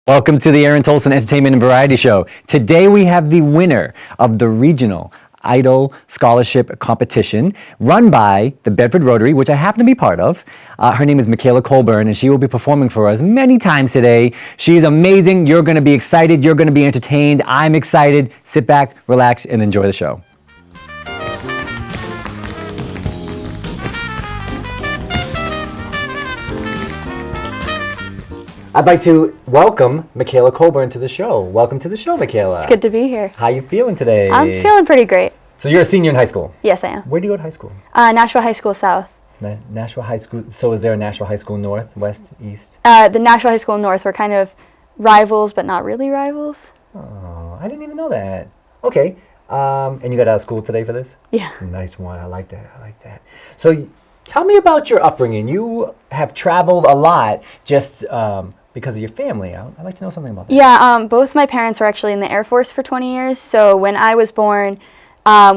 Welcome to the Aaron Tolson Entertainment and Variety Show. Today we have the winner of the Regional Ido Scholarship Competition run by the Bedford Rotary, which I happen to be part of. Her name is Mikayla Colburn, and she will be performing for us many times today. She's amazing. You're going to be excited. You're going to be entertained. I'm excited. Sit back, relax, and enjoy the show. I'd like to welcome Mikayla Colburn to the show. Welcome to the show, Mikayla. It's good to be here. How you feeling today? I'm feeling pretty great. So you're a senior in high school? Yes, I am. Where do you go to high school? Nashville High School South. Nashville High School. So is there a Nashville High School North, West, East? The Nashville High School North were kind of rivals, but not really rivals. Oh, I didn't even know that. Okay. And you got out of school today for this? Yeah. Nice one. I like that. I like that. So tell me about your upbringing. You have traveled a lot just because of your family. I'd like to know something about that. Yeah, both my parents were actually in the Air Force for 20 years. So when I was born,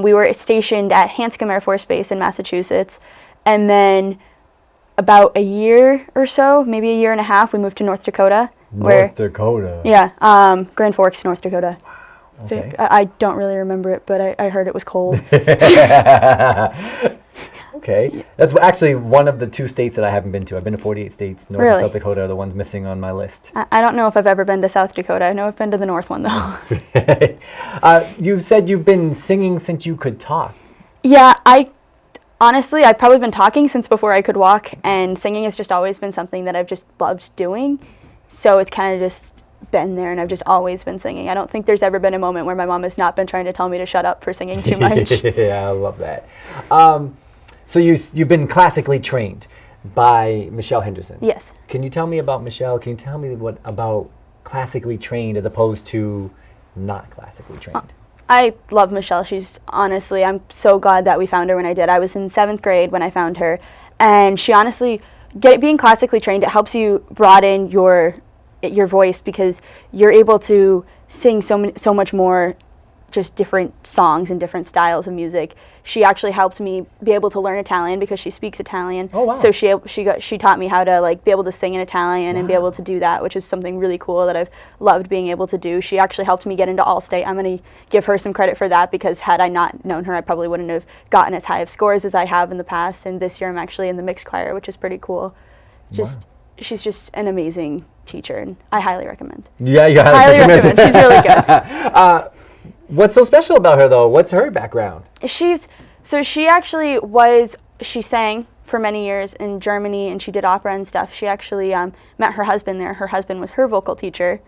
we were stationed at Hanscom Air Force Base in Massachusetts. And then about a year or so, maybe a year and a half, we moved to North Dakota. North Dakota? Yeah, Grand Forks, North Dakota. Wow. Okay. I don't really remember it, but I heard it was cold. Okay. That's actually one of the 2 states that I haven't been to. I've been to 48 states. North and South Dakota are the ones missing on my list. I don't know if I've ever been to South Dakota. I know I've been to the North one, though. You've said you've been singing since you could talk. Yeah, honestly, I've probably been talking since before I could walk, and singing has just always been something that I've just loved doing. So it's kind of just been there, and I've just always been singing. I don't think there's ever been a moment where my mom has not been trying to tell me to shut up for singing too much. Yeah, I love that. So you've been classically trained by Michelle Henderson. Yes. Can you tell me about Michelle? Can you tell me what about classically trained as opposed to not classically trained? I love Michelle. I'm so glad that we found her when I did. I was in 7th grade when I found her, and she honestly, being classically trained, it helps you broaden your voice because you're able to sing so much more just different songs and different styles of music. She actually helped me be able to learn Italian because she speaks Italian. Oh, wow. So she taught me how to be able to sing in Italian and be able to do that, which is something really cool that I've loved being able to do. She actually helped me get into All-State. I'm going to give her some credit for that because had I not known her, I probably wouldn't have gotten as high of scores as I have in the past. And this year I'm actually in the mixed choir, which is pretty cool. She's just an amazing teacher, and I highly recommend. Yeah, you highly recommend. She's really good. What's so special about her, though? What's her background? She sang for many years in Germany, and she did opera and stuff. She actually met her husband there. Her husband was her vocal teacher,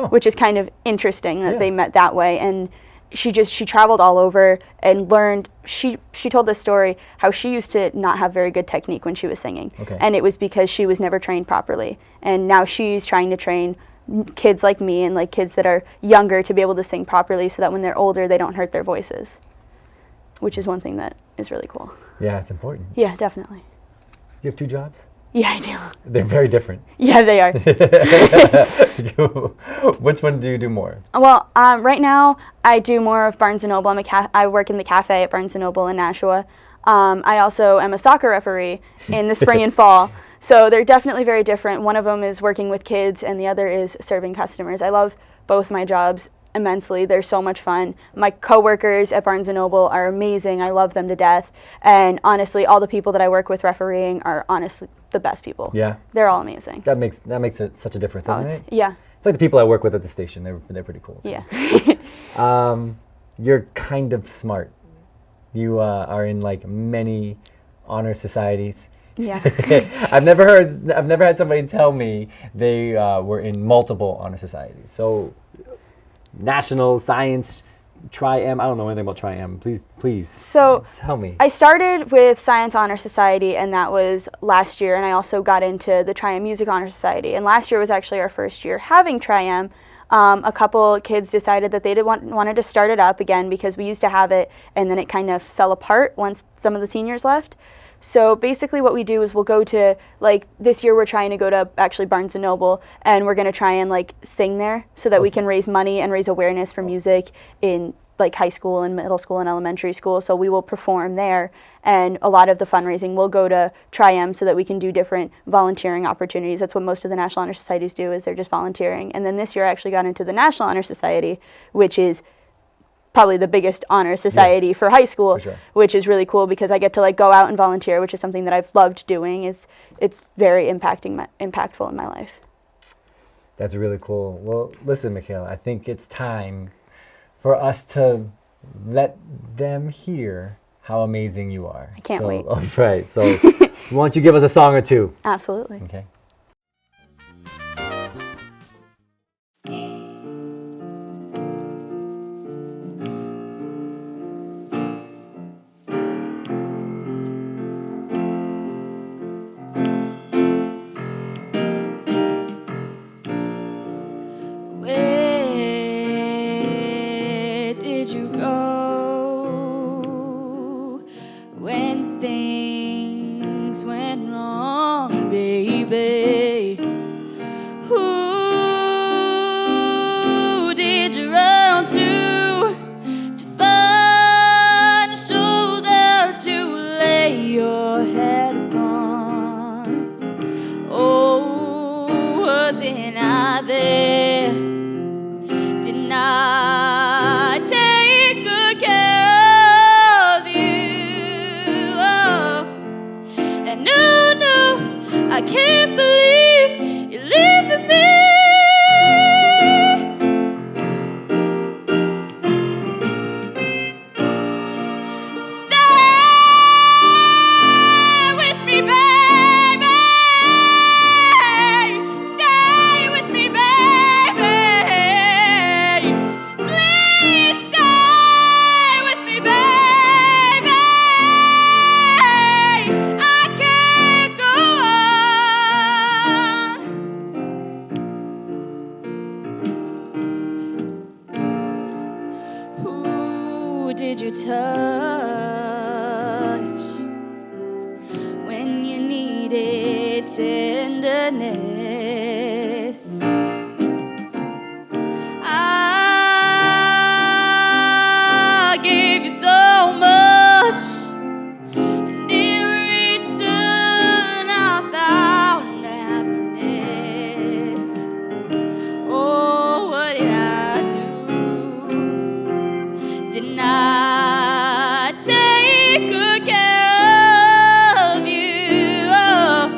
which is kind of interesting that they met that way. And she traveled all over and learned. She told this story how she used to not have very good technique when she was singing, and it was because she was never trained properly. And now she's trying to train kids like me and like kids that are younger to be able to sing properly so that when they're older they don't hurt their voices, which is one thing that is really cool. Yeah, it's important. Yeah, definitely. You have 2 jobs? Yeah, I do. They're very different. Yeah, they are. Which one do you do more? Well, right now I do more of Barnes & Noble. I work in the cafe at Barnes & Noble in Nashua. I also am a soccer referee in the spring and fall. So they're definitely very different. One of them is working with kids and the other is serving customers. I love both my jobs immensely. They're so much fun. My coworkers at Barnes & Noble are amazing. I love them to death. And honestly, all the people that I work with refereeing are honestly the best people. Yeah. They're all amazing. That makes it such a difference, doesn't it? Yeah. It's like the people I work with at the station. They're pretty cool. So. Yeah. You're kind of smart. You are in like many honor societies. Yeah. I've never had somebody tell me they were in multiple honor societies. So, National Science, Tri-M. I don't know anything about Tri-M. Please. So tell me. I started with Science Honor Society, and that was last year. And I also got into the Tri-M Music Honor Society. And last year was actually our first year having Tri-M. A couple kids decided that they wanted to start it up again because we used to have it, and then it kind of fell apart once some of the seniors left. So basically what we do is we'll go to, like, this year we're trying to go to actually Barnes & Noble, and we're going to try and, like, sing there so that we can raise money and raise awareness for music in, like high school and middle school and elementary school, so we will perform there, and a lot of the fundraising will go to Tri-M so that we can do different volunteering opportunities. That's what most of the National Honor Societies do, is they're just volunteering. And then this year I actually got into the National Honor Society, which is probably the biggest honor society for high school, which is really cool because I get to like go out and volunteer, which is something that I've loved doing. It's very impactful in my life. That's really cool. Well, listen, Mikayla, I think it's time for us to let them hear how amazing you are. I can't wait. All right. So why don't you give us a song or two? Absolutely. Okay. Where did you go when things went wrong, baby? Who did you run to find a shoulder to lay your head upon? Oh, wasn't I there? Didn't I take good care of you? Oh, and no, I can't believe you're leaving me. Stay with me, baby. Stay with me, baby. Please stay with me, baby. I can't go on. Who did you touch when you needed tenderness? I gave you so much, and in return I found happiness. Oh, what did I do? Didn't I take good care of you? Oh,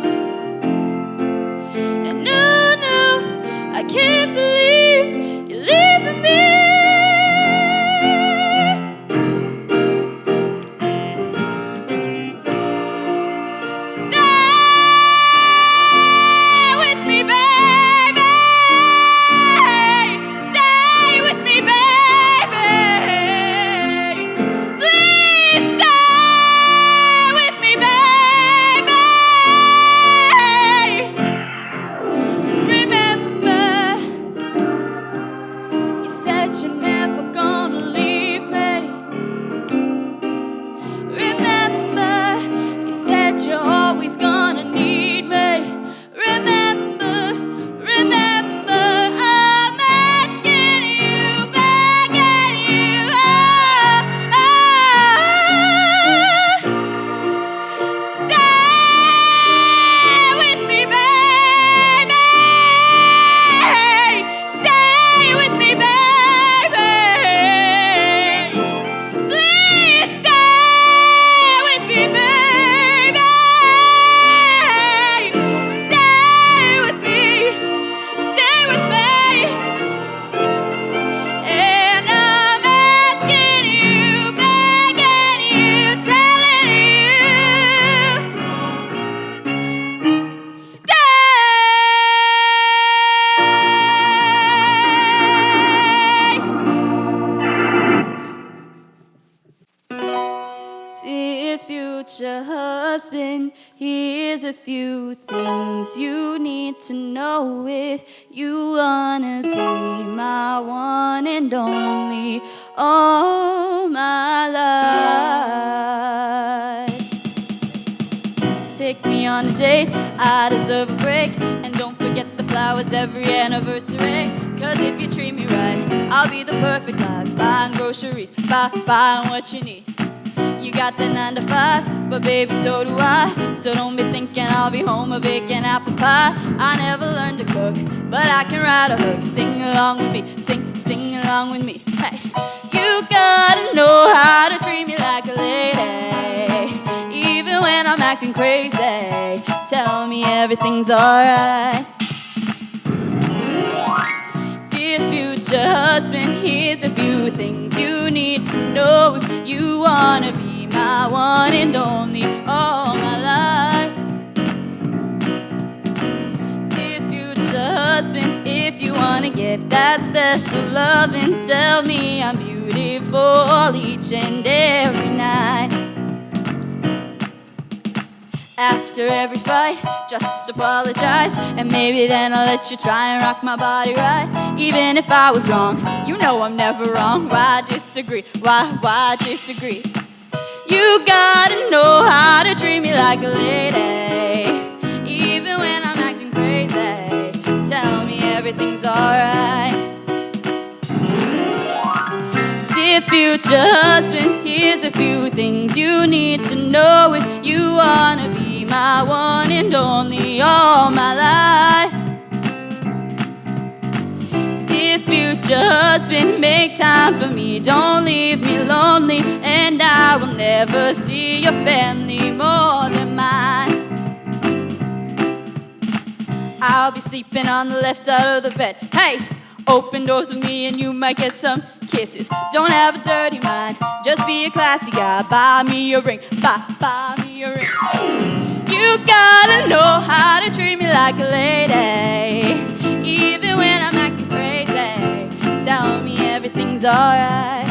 and no, I can't believe you're leaving me. Stay with me, baby. Stay with me, baby. Please stay with me, baby. Remember, you said you're never gonna leave me. Remember, you said you're always gonna need me. Remember, I'm asking you, begging you. Stay with me, baby. Stay with me, baby. Please stay with me, baby. Stay with me. Stay with me. And I'm asking you, begging you, telling you, stay. Dear future husband, here's a few things you need to know if you wanna be my one and only all my life. Take me on a date, I deserve a break, and don't forget the flowers every anniversary. 'Cause if you treat me right, I'll be the perfect life. Buying groceries, buying what you need. You got the 9 to 5, but baby, so do I. So don't be thinking I'll be home a baking apple pie. I never learned to cook, but I can write a hook. Sing along with me, sing along with me. Hey, you gotta know how to treat me like a lady, even when I'm acting crazy. Tell me everything's alright. Dear future husband, here's a few things you need to know if you wanna be my one and only all my life. Dear future husband, if you wanna get that special loving, tell me I'm beautiful each and every night. After every fight, just apologize, and maybe then I'll let you try and rock my body right. Even if I was wrong, you know I'm never wrong. Why disagree? Why disagree? You gotta know how to treat me like a lady, even when I'm acting crazy. Tell me everything's alright. Dear future husband, here's a few things you need to know if you wanna be my one and only all my life. Dear future husband, make time for me, don't leave me lonely, and I will never see your family more than mine. I'll be sleeping on the left side of the bed. Hey, open doors with me and you might get some kisses. Don't have a dirty mind, just be a classy guy. Buy me a ring, buy me a ring. You gotta know how to treat me like a lady, even when I'm acting crazy. Tell me everything's alright.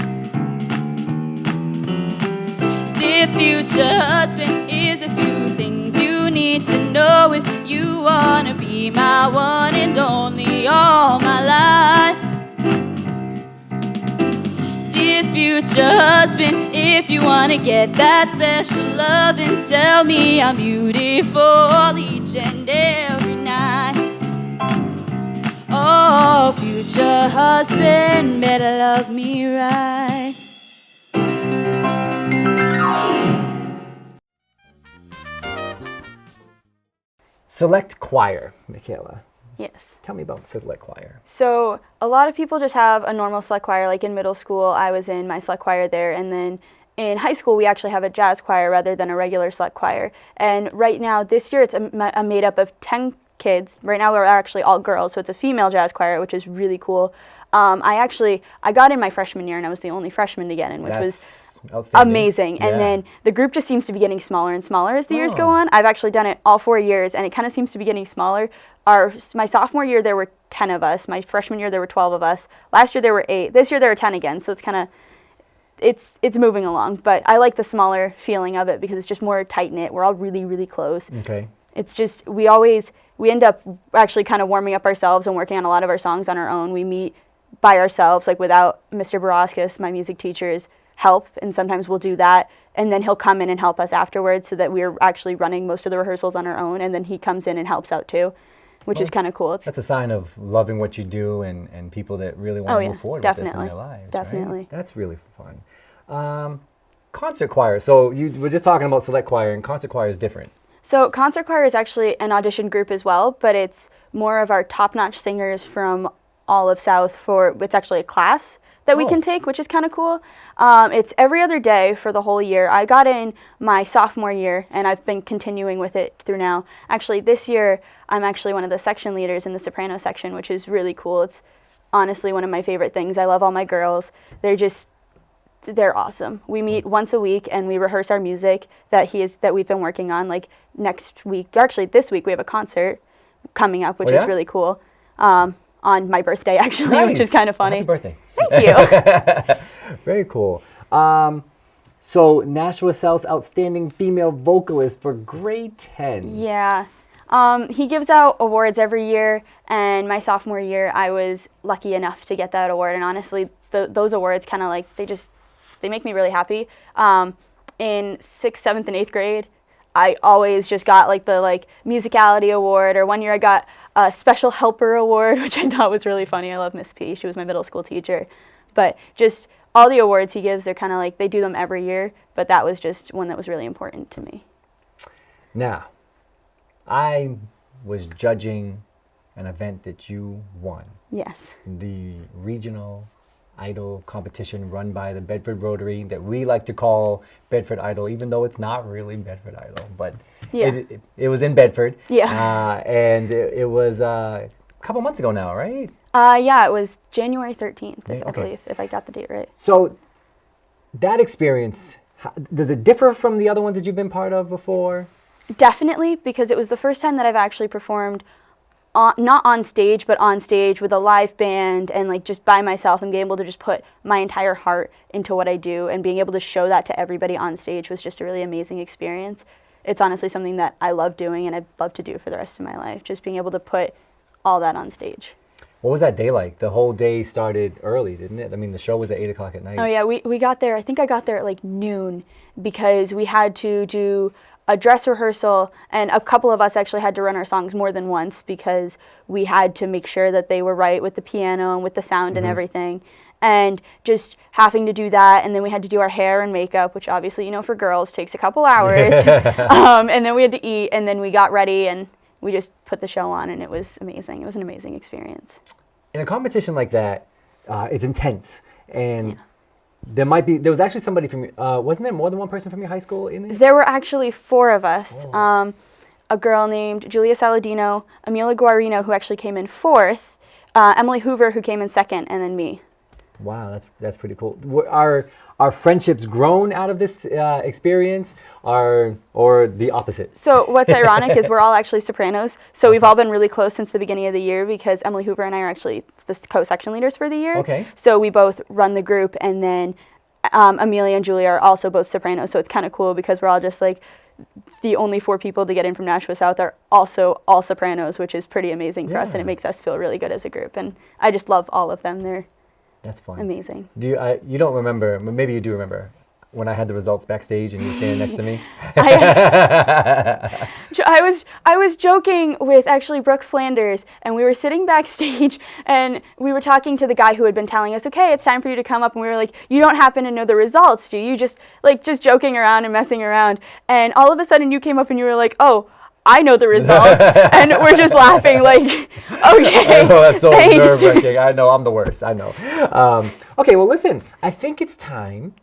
Dear future husband, here's a few things you need to know if you wanna be my one and only all my life. Dear future husband, if you wanna get that special loving, tell me I'm beautiful each and every night. Oh, future husband, better love me right. Select choir, Mikayla. Yes. Tell me about select choir. So a lot of people just have a normal select choir. Like in middle school, I was in my select choir there, and then in high school, we actually have a jazz choir rather than a regular select choir. And right now, this year, it's a made up of 10 kids. Right now, we're actually all girls, so it's a female jazz choir, which is really cool. I got in my freshman year, and I was the only freshman to get in, which was amazing. Yeah. And then the group just seems to be getting smaller and smaller as the years go on. I've actually done it all 4 years, and it kind of seems to be getting smaller. My sophomore year, there were 10 of us. My freshman year, there were 12 of us. Last year, there were 8. This year, there are 10 again, so it's kind of, it's moving along. But I like the smaller feeling of it because it's just more tight-knit. We're all really, really close. Okay. It's just, we end up actually kind of warming up ourselves and working on a lot of our songs on our own. We meet by ourselves, like without Mr. Baraskis, my music teacher's help, and sometimes we'll do that, and then he'll come in and help us afterwards so that we're actually running most of the rehearsals on our own, and then he comes in and helps out too, which is kind of cool. That's a sign of loving what you do and people that really want to move forward with this in their lives. Definitely. Right? That's really fun. Concert choir. So you were just talking about select choir, and concert choir is different. So concert choir is actually an audition group as well, but it's more of our top-notch singers from all of South. It's actually a class that we can take, which is kind of cool. It's every other day for the whole year. I got in my sophomore year, and I've been continuing with it through now. Actually, this year, I'm actually one of the section leaders in the soprano section, which is really cool. It's honestly one of my favorite things. I love all my girls. They're awesome. We meet once a week, and we rehearse our music that we've been working on. Like next week, actually this week, we have a concert coming up, which is really cool. On my birthday, actually, which is kind of funny. Happy birthday. Thank you. Very cool. So Nashua South's Outstanding Female Vocalist for grade 10. Yeah. He gives out awards every year, and my sophomore year, I was lucky enough to get that award. And honestly, those awards kind of like, they make me really happy. In 6th, 7th, and 8th grade, I always just got the musicality award, or one year I got a special helper award, which I thought was really funny. I love Miss P. She was my middle school teacher. But just all the awards he gives, they're kind of like, they do them every year, but that was just one that was really important to me. Now, I was judging an event that you won. Yes. The Regional Idol competition run by the Bedford Rotary that we like to call Bedford Idol, even though it's not really Bedford Idol, but it was in Bedford. Yeah. And it was a couple months ago now, right? Yeah, it was January 13th, I Okay. believe, if I got the date right. So that experience, does it differ from the other ones that you've been part of before? Definitely, because it was the first time that I've actually performed not on stage, but on stage with a live band and like just by myself and being able to just put my entire heart into what I do and being able to show that to everybody on stage was just a really amazing experience. It's honestly something that I love doing and I'd love to do for the rest of my life, just being able to put all that on stage. What was that day like? The whole day started early, didn't it? I mean, the show was at 8 o'clock at night. Oh yeah, we got there, I think I got there at like noon because we had to do a dress rehearsal, and a couple of us actually had to run our songs more than once because we had to make sure that they were right with the piano and with the sound and everything. And just having to do that, and then we had to do our hair and makeup, which obviously, you know, for girls takes a couple hours. And then we had to eat, and then we got ready, and we just put the show on, and it was amazing. It was an amazing experience. In a competition like that, it's intense, and there was actually somebody from, wasn't there more than one person from your high school in there? There were actually 4 of us. A girl named Julia Saladino, Amelia Guarino, who actually came in 4th, Emily Hoover, who came in 2nd, and then me. Wow, that's pretty cool. Are friendships grown out of this experience, or the opposite? So what's ironic is we're all actually sopranos, so we've all been really close since the beginning of the year because Emily Hoover and I are actually the co-section leaders for the year. Okay. So we both run the group, and then Amelia and Julia are also both sopranos, so it's kind of cool because we're all just like the only 4 people to get in from Nashville South are also all sopranos, which is pretty amazing for us, and it makes us feel really good as a group. And I just love all of them. That's fun. Amazing. You don't remember, maybe you do remember, when I had the results backstage and you were standing next to me? I was joking with actually Brooke Flanders, and we were sitting backstage, and we were talking to the guy who had been telling us, okay, it's time for you to come up, and we were like, you don't happen to know the results, do you? Just joking around and messing around, and all of a sudden you came up and you were like, oh, I know the results, and we're just laughing like, okay, I know, that's so thanks. nerve-wracking. I know, I'm the worst, I know. Okay, well listen, I think it's time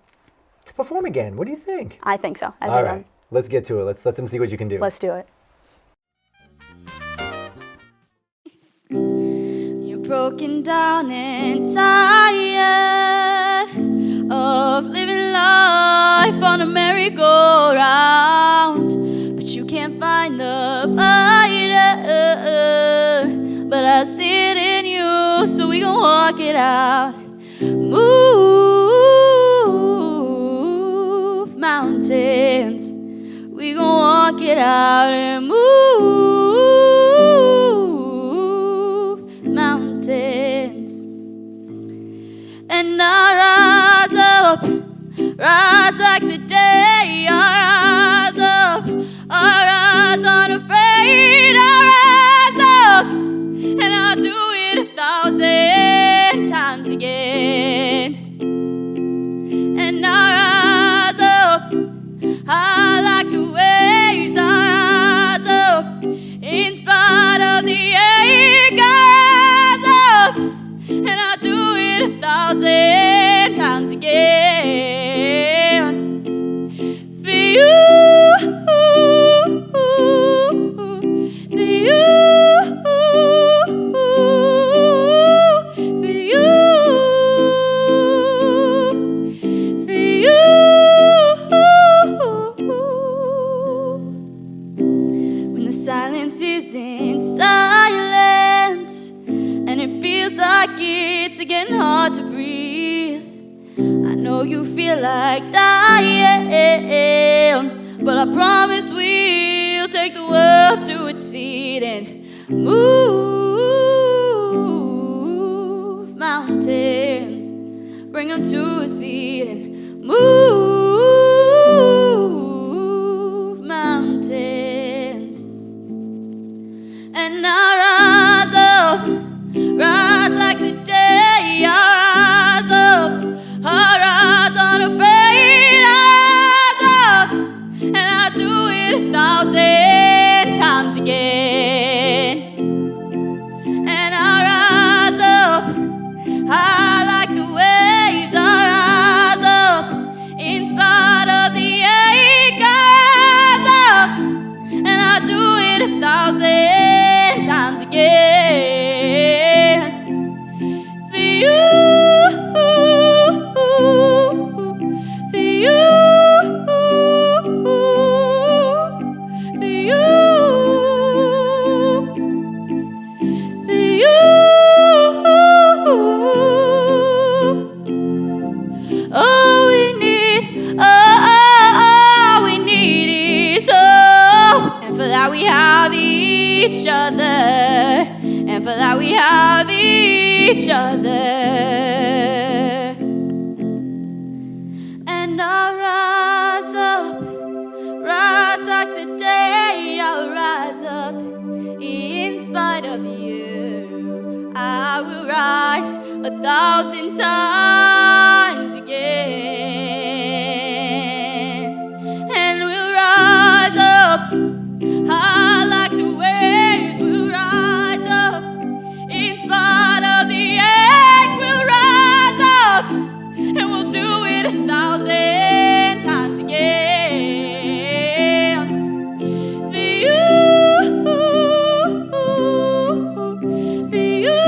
to perform again. What do you think? I think so. All right, let's get to it. Let's let them see what you can do. Let's do it. You're broken down and tired of living life on a merry-go-round, but you can't find the fighter. But I see it in you, so we gon' walk it out. Move mountains, we gon' walk it out and move mountains. And I rise like the day. I rise unafraid. I rise up, and I'll do it 1,000 times again. And I rise up, I like the waves. I rise up, in spite of the ache. I rise up, and I'll do it 1,000 times again. For you, for you, for you, for you. When the silence isn't silence, and it feels like it's getting hard to breathe, I know you feel like dying, but I promise we'll take the world to its feet and move mountains, bring them to his feet and move mountains. And I of each other. And I'll rise like the day. I'll rise up in spite of you. I will rise 1,000 times again, and we'll rise up high like the waves. We'll rise up in spite of the ache. We'll rise up and we'll do it 1,000 times again. For you, for you,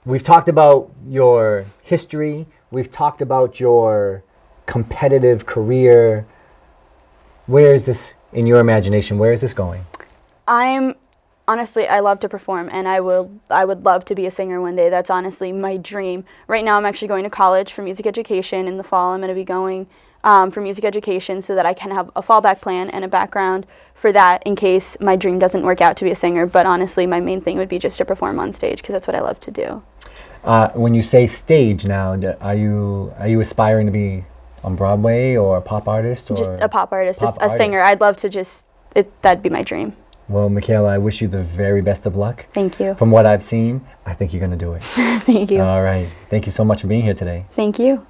we've talked about your history. We've talked about your competitive career. Where is this in your imagination? Where is this going? Honestly, I love to perform, and I would love to be a singer one day. That's honestly my dream. Right now, I'm actually going to college for music education. In the fall, I'm going to be going for music education so that I can have a fallback plan and a background for that in case my dream doesn't work out to be a singer. But honestly, my main thing would be just to perform on stage because that's what I love to do. When you say stage now, are you aspiring to be on Broadway or a pop artist? Or Just a pop artist, pop a singer. artist. I'd love to that'd be my dream. Well, Mikayla, I wish you the very best of luck. Thank you. From what I've seen, I think you're going to do it. Thank you. All right. Thank you so much for being here today. Thank you.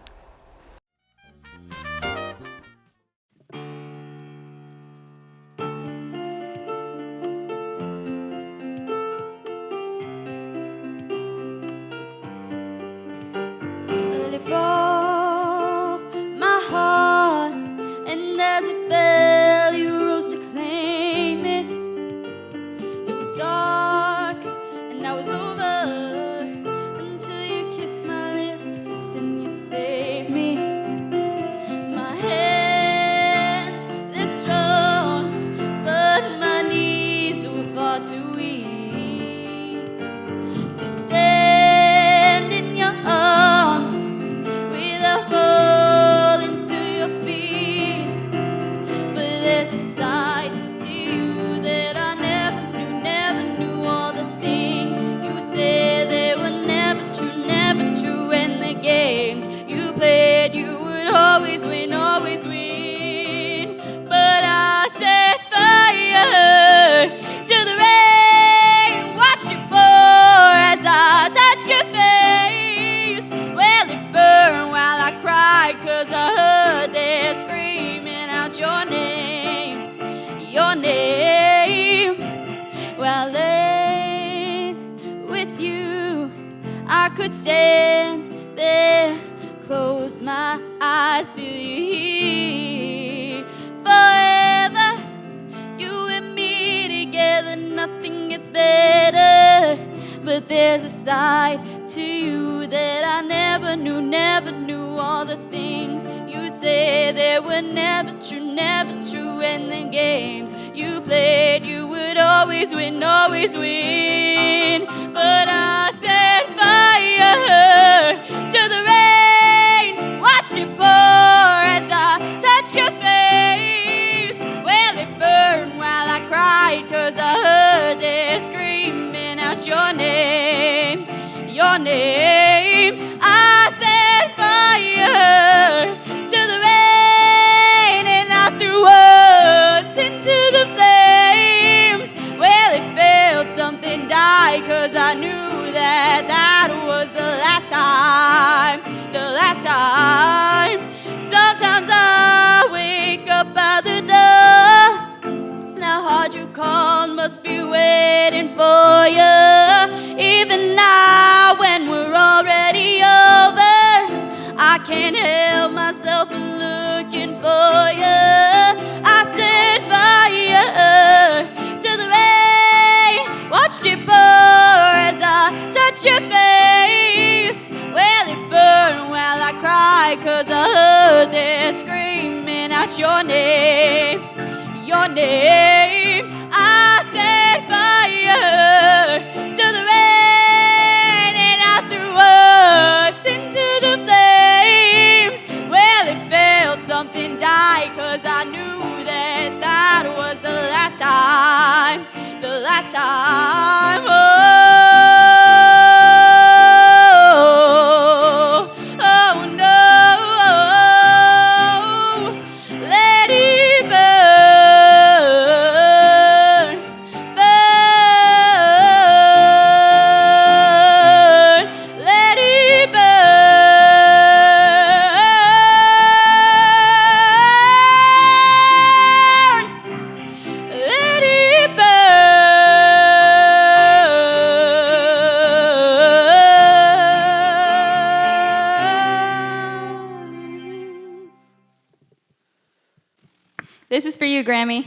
Let it fall, my heart, and as it fell, you rose to claim it. It was dark, and I was over until you kissed my lips and you saved me. My hands, they're strong, but my knees were far too weak to stand in your arms without falling to your feet. But there's a side to you that I never knew. All the things you said, they were never true. And the games you played, you would always win, always win. But I set fire to the rain, watched it pour as I touched your face. Well, it burned while I cried, 'cause I heard they screaming out your name, your name. Well, laying with you, I could stand there, close my eyes, feel you here forever. You and me together, nothing gets better. But there's a side to you that I never knew. All the things you'd say, they were never true. And the games you played, you would always win, always win. But I set fire to the rain, watched it pour as I touched your face. Well, it burned while I cried, 'cause I heard they screaming out your name, your name. I set fire to the rain, and I threw us into the flames. Well, it felt something die, 'cause I knew that that was the last time, the last time. Sometimes I wake up by the door, the heart you called must be waiting for you. Even now when we're already over, I can't help myself looking for you. I set fire to the rain, watched it pour as I touched your face. Well, it burned while I cried, 'cause I heard they screaming out your name, your name. I set fire to the rain, and I threw us into the flames. Well, it felt something die, 'cause I knew that that was the last time, the last time. Oh no, let it burn, burn, let it burn, let it burn. This is for you, Grammy.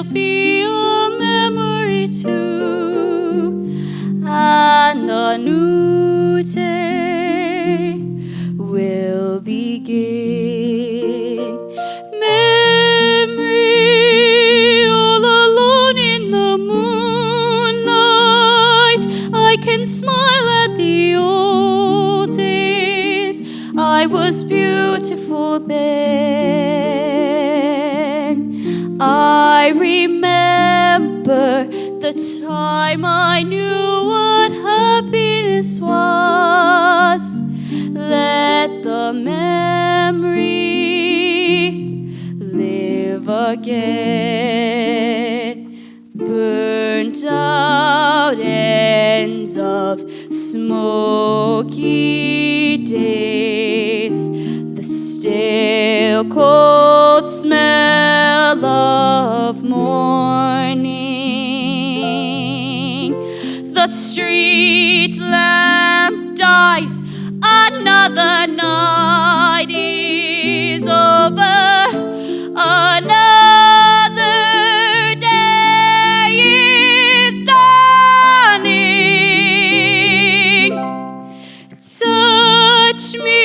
will be a memory too, and a new day will begin. Memory, all alone in the moonlight, I can smile at the old days. I was beautiful then. I remember the time I knew what happiness was. Let the memory live again. Burnt out ends of smoky days, the stale cold smell of morning. The street lamp dies, another night is over, another day is dawning. Touch me,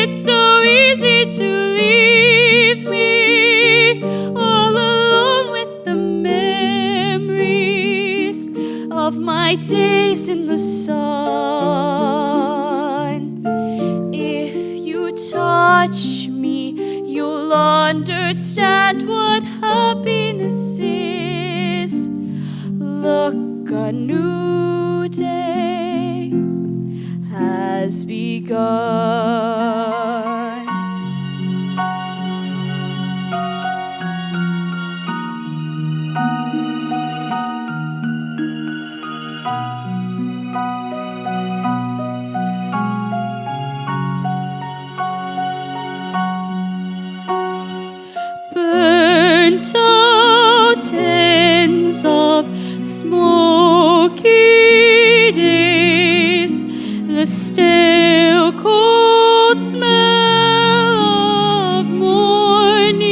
it's so easy to leave me all alone with the memories of my days in the sun. If you touch me, you'll understand what happiness is. Look, a new day has begun. Burnt out ends of smoky days, the stale cold smell of morning.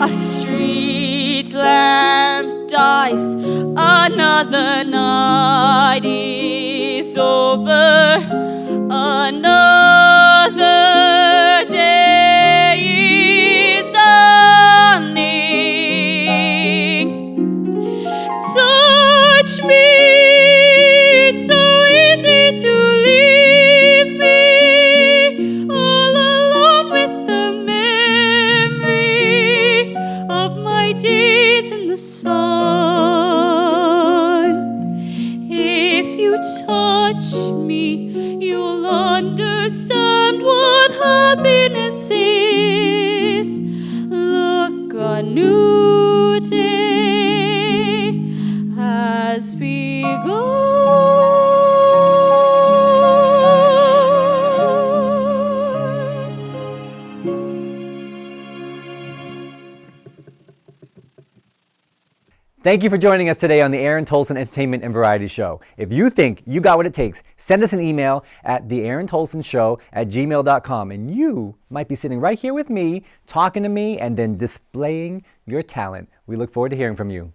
A street lamp dies, another night is over, another day is dawning. Touch me, it's so easy to leave me all alone with the memory of my days in the sun. If you touch me, you'll understand what happiness is. Look, a new day has begun. Thank you for joining us today on the Aaron Tolson Entertainment and Variety Show. If you think you got what it takes, send us an email at theaarontolsonshow@gmail.com, and you might be sitting right here with me, talking to me, and then displaying your talent. We look forward to hearing from you.